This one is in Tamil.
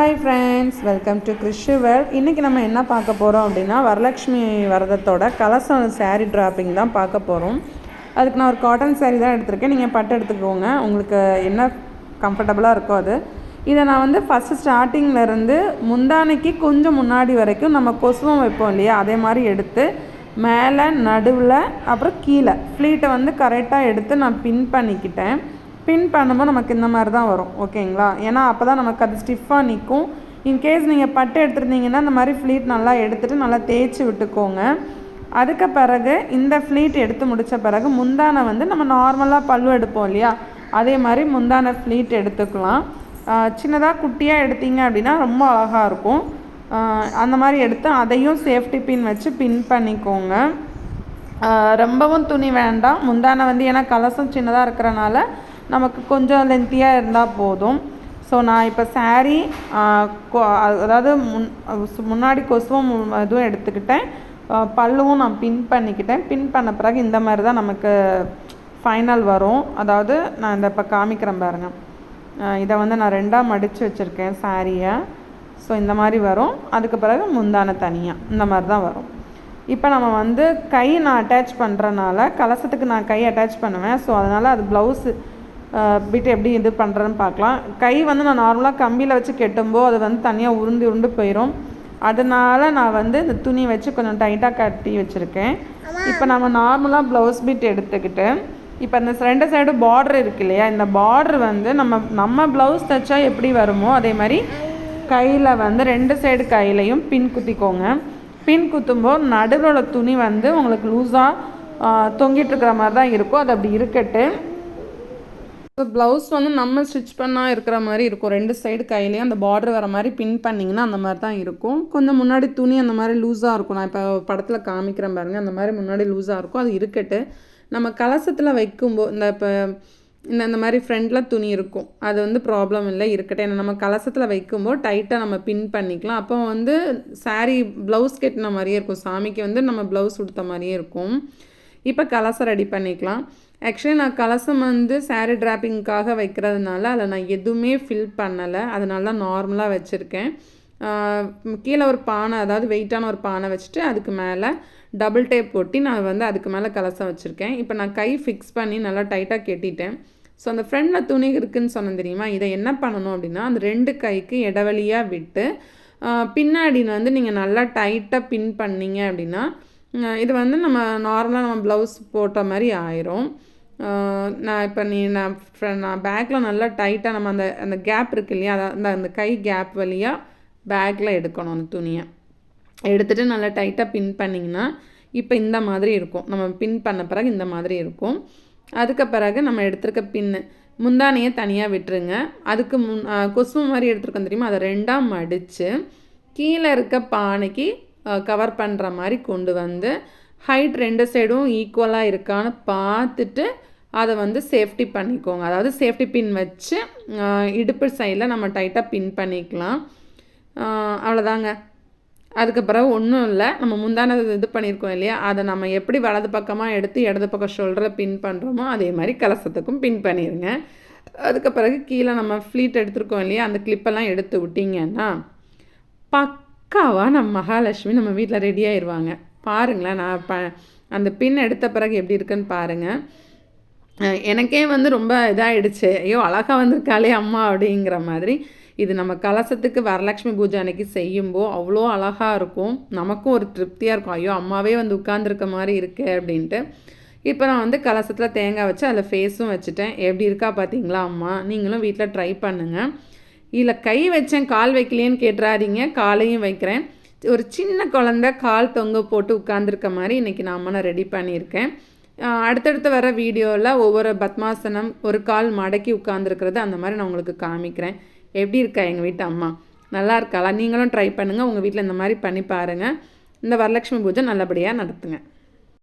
Hi friends, welcome to Krishu world. இன்றைக்கி நம்ம என்ன பார்க்க போகிறோம் அப்படின்னா, வரலட்சுமி விரதத்தோட கலசம் சாரீ ட்ராப்பிங் தான் பார்க்க போகிறோம். அதுக்கு நான் ஒரு காட்டன் சாரீ தான் எடுத்திருக்கேன். நீங்கள் பட்டு எடுத்துக்கோங்க, உங்களுக்கு என்ன கம்ஃபர்டபுளாக இருக்கோ அது. இதை நான் வந்து ஃபஸ்ட்டு ஸ்டார்டிங்லேருந்து முந்தானைக்கு கொஞ்சம் முன்னாடி வரைக்கும் நம்ம கொசுவம் வைப்போம் இல்லையா, அதே மாதிரி எடுத்து மேலே நடுவில் அப்புறம் கீழே ஃப்ளீட்டை வந்து கரெக்டாக எடுத்து நான் பின் பண்ணிக்கிட்டேன். பின் பண்ணும்போது நமக்கு இந்த மாதிரி தான் வரும், ஓகேங்களா? ஏன்னா அப்போ தான் நமக்கு அது ஸ்டிஃபாக நிற்கும். இன்கேஸ் நீங்கள் பட்டு எடுத்துருந்தீங்கன்னா இந்த மாதிரி ஃப்ளீட் நல்லா எடுத்துகிட்டு நல்லா தேய்ச்சி விட்டுக்கோங்க. அதுக்கு பிறகு இந்த ஃப்ளீட் எடுத்து முடித்த பிறகு முந்தானை வந்து நம்ம நார்மலாக பல்லு எடுப்போம் இல்லையா, அதே மாதிரி முந்தானை ஃப்ளீட் எடுத்துக்கலாம். சின்னதாக குட்டியாக எடுத்தீங்க அப்படின்னா ரொம்ப அழகாக இருக்கும். அந்த மாதிரி எடுத்து அதையும் சேஃப்டி பின் வச்சு பின் பண்ணிக்கோங்க. ரொம்பவும் துணி வேண்டாம். முந்தானை வந்து ஏன்னா கலசம் சின்னதாக இருக்கிறனால நமக்கு கொஞ்சம் லென்த்தியாக இருந்தால் போதும். ஸோ நான் இப்போ சாரீ அதாவது முன்னாடி கொசுவும் இதுவும் எடுத்துக்கிட்டேன், பல்லுவும் நான் பின் பண்ணிக்கிட்டேன். பின் பண்ண பிறகு இந்த மாதிரி தான் நமக்கு ஃபைனல் வரும். அதாவது நான் இந்த இப்போ காமிக்கிறேன் பாருங்கள். இதை வந்து நான் ரெண்டாக மடித்து வச்சுருக்கேன் சாரியை. ஸோ இந்த மாதிரி வரும். அதுக்கு பிறகு முந்தானை தனியாக இந்த மாதிரி தான் வரும். இப்போ நம்ம வந்து கை நான் அட்டாச் பண்ணுறனால கலசத்துக்கு நான் கை அட்டாச் பண்ணுவேன். ஸோ அதனால் அது ப்ளவுஸு பிட்டு எப்படி இது பண்ணுறதுன்னு பார்க்கலாம். கை வந்து நான் நார்மலாக கம்பியில் வச்சு கெட்டும்போது அது வந்து தனியாக உருண்டு போயிடும். அதனால் நான் வந்து இந்த துணி வச்சு கொஞ்சம் டைட்டாக கட்டி வச்சுருக்கேன். இப்போ நம்ம நார்மலாக ப்ளவுஸ் பிட் எடுத்துக்கிட்டு இப்போ இந்த ரெண்டு சைடு பார்டர் இருக்கு இல்லையா, இந்த பார்டர் வந்து நம்ம ப்ளவுஸ் தைச்சா எப்படி வருமோ அதே மாதிரி கையில் வந்து ரெண்டு சைடு கையிலையும் பின் குத்திக்கோங்க. பின் குத்தும்போது நடுவில் துணி வந்து உங்களுக்கு லூஸாக தொங்கிட்டுருக்கிற மாதிரி தான் இருக்கும். அது அப்படி இருக்கட்டு. ஸோ ப்ளவுஸ் வந்து நம்ம ஸ்டிச் பண்ணால் இருக்கிற மாதிரி இருக்கும். ரெண்டு சைடு கையிலையும் அந்த பார்டர் வர மாதிரி பின் பண்ணிங்கன்னா அந்த மாதிரி தான் இருக்கும். கொஞ்சம் முன்னாடி துணி அந்த மாதிரி லூஸாக இருக்கும். நான் இப்போ படத்தில் காமிக்கிறேன் பாருங்கள், அந்த மாதிரி முன்னாடி லூஸாக இருக்கும். அது இருக்கட்டு. நம்ம கலசத்தில் வைக்கும்போது இந்த மாதிரி ஃப்ரண்டில் துணி இருக்கும், அது வந்து ப்ராப்ளம் இல்லை, இருக்கட்டும். ஏன்னா நம்ம கலசத்தில் வைக்கும்போது டைட்டாக நம்ம பின் பண்ணிக்கலாம். அப்போ வந்து சாரீ ப்ளவுஸ் கட்டின மாதிரியே இருக்கும், சாமிக்கு வந்து நம்ம ப்ளவுஸ் கொடுத்த மாதிரியே இருக்கும். இப்போ கலசம் ரெடி பண்ணிக்கலாம். ஆக்சுவலி நான் கலசம் வந்து சாரீ ட்ராப்பிங்காக வைக்கிறதுனால அதில் நான் எதுவுமே ஃபில் பண்ணலை, அதனால தான் நார்மலாக வச்சுருக்கேன். கீழே ஒரு பானை, அதாவது வெயிட்டான ஒரு பானை வச்சுட்டு அதுக்கு மேலே டபுள் டேப் போட்டி நான் வந்து அதுக்கு மேலே கலசம் வச்சுருக்கேன். இப்போ நான் கை ஃபிக்ஸ் பண்ணி நல்லா டைட்டாக கட்டிட்டேன். ஸோ அந்த ஃப்ரண்டில் துணி இருக்குதுன்னு சொன்னேன் தெரியுமா, இதை என்ன பண்ணணும் அப்படின்னா அந்த ரெண்டு கைக்கு இடைவெளியாக விட்டு பின்னாடி வந்து நீங்கள் நல்லா டைட்டாக பின் பண்ணிங்க அப்படின்னா இது வந்து நம்ம நார்மலாக நம்ம ப்ளவுஸ் போட்ட மாதிரி ஆயிரும். நான் பேக்கில் நல்லா டைட்டாக நம்ம அந்த கேப் இருக்கு இல்லையா, அந்த கை கேப் வழியாக பேக்கில் எடுக்கணும். அந்த துணியை எடுத்துகிட்டு நல்லா டைட்டாக பின் பண்ணிங்கன்னா இப்போ இந்த மாதிரி இருக்கும். நம்ம பின் பண்ண பிறகு இந்த மாதிரி இருக்கும். அதுக்கு பிறகு நம்ம எடுத்துருக்க பின்னு முந்தானையை தனியாக விட்டுருங்க. அதுக்கு கொசு மாதிரி எடுத்துருக்கோம் தெரியுமா, அதை ரெண்டாக மடித்து கீழே இருக்க பானைக்கு கவர் பண்ணுற மாதிரி கொண்டு வந்து ஹைட் ரெண்டு சைடும் ஈக்குவலாக இருக்கான்னு பார்த்துட்டு அதை வந்து சேஃப்டி பண்ணிக்கோங்க. அதாவது சேஃப்டி பின் வச்சு இடுப்பு சைடில் நம்ம டைட்டாக பின் பண்ணிக்கலாம். அவ்வளோதாங்க. அதுக்கு பிறகு ஒன்றும் இல்லை, நம்ம முந்தான இது பண்ணியிருக்கோம் இல்லையா, அதை நம்ம எப்படி வலது பக்கமாக எடுத்து இடது பக்கம் ஷோல்டரில் பின் பண்ணுறோமோ அதே மாதிரி கலசத்துக்கும் பின் பண்ணிடுங்க. அதுக்கு பிறகு கீழே நம்ம ஃப்ளீட் எடுத்துருக்கோம் இல்லையா, அந்த கிளிப்பெல்லாம் எடுத்து விட்டிங்கன்னா பக்காவாக நம்ம மகாலட்சுமி நம்ம வீட்டில் ரெடி ஆயிடுவாங்க. பாருங்களேன், நான் அந்த பின் எடுத்த பிறகு எப்படி இருக்குன்னு பாருங்கள். எனக்கே வந்து ரொம்ப இதாகிடுச்சு, ஐயோ அழகாக வந்திருக்காளே அம்மா அப்படிங்கிற மாதிரி. இது நம்ம கலசத்துக்கு வரலட்சுமி பூஜை அன்னைக்கு செய்யும்போது அவ்வளோ அழகாக இருக்கும். நமக்கும் ஒரு திருப்தியாக இருக்கும், ஐயோ அம்மாவே வந்து உட்காந்துருக்க மாதிரி இருக்கு அப்படின்ட்டு. இப்போ நான் வந்து கலசத்தில் தேங்காய் வச்சு அதில் ஃபேஸும் வச்சுட்டேன். எப்படி இருக்கா பார்த்தீங்களா அம்மா? நீங்களும் வீட்டில் ட்ரை பண்ணுங்கள். இல்லை கை வச்சேன் கால் வைக்கலையேன்னு கேட்டுறாதீங்க, காலையும் வைக்கிறேன். ஒரு சின்ன குழந்தை கால் தொங்க போட்டு உட்காந்துருக்க மாதிரி இன்றைக்கி நான் ரெடி பண்ணியிருக்கேன். அடுத்தடுத்து வர வீடியோவில் ஒவ்வொரு பத்மாசனம், ஒரு கால் மடக்கி உட்காந்துருக்கிறது, அந்த மாதிரி நான் உங்களுக்கு காமிக்கிறேன். எப்படி இருக்கா எங்கள் வீட்டு அம்மா? நல்லா இருக்காளா? நீங்களும் ட்ரை பண்ணுங்கள், உங்கள் வீட்டில் இந்த மாதிரி பண்ணி பாருங்கள். இந்த வரலட்சுமி பூஜை நல்லபடியாக நடத்துங்க.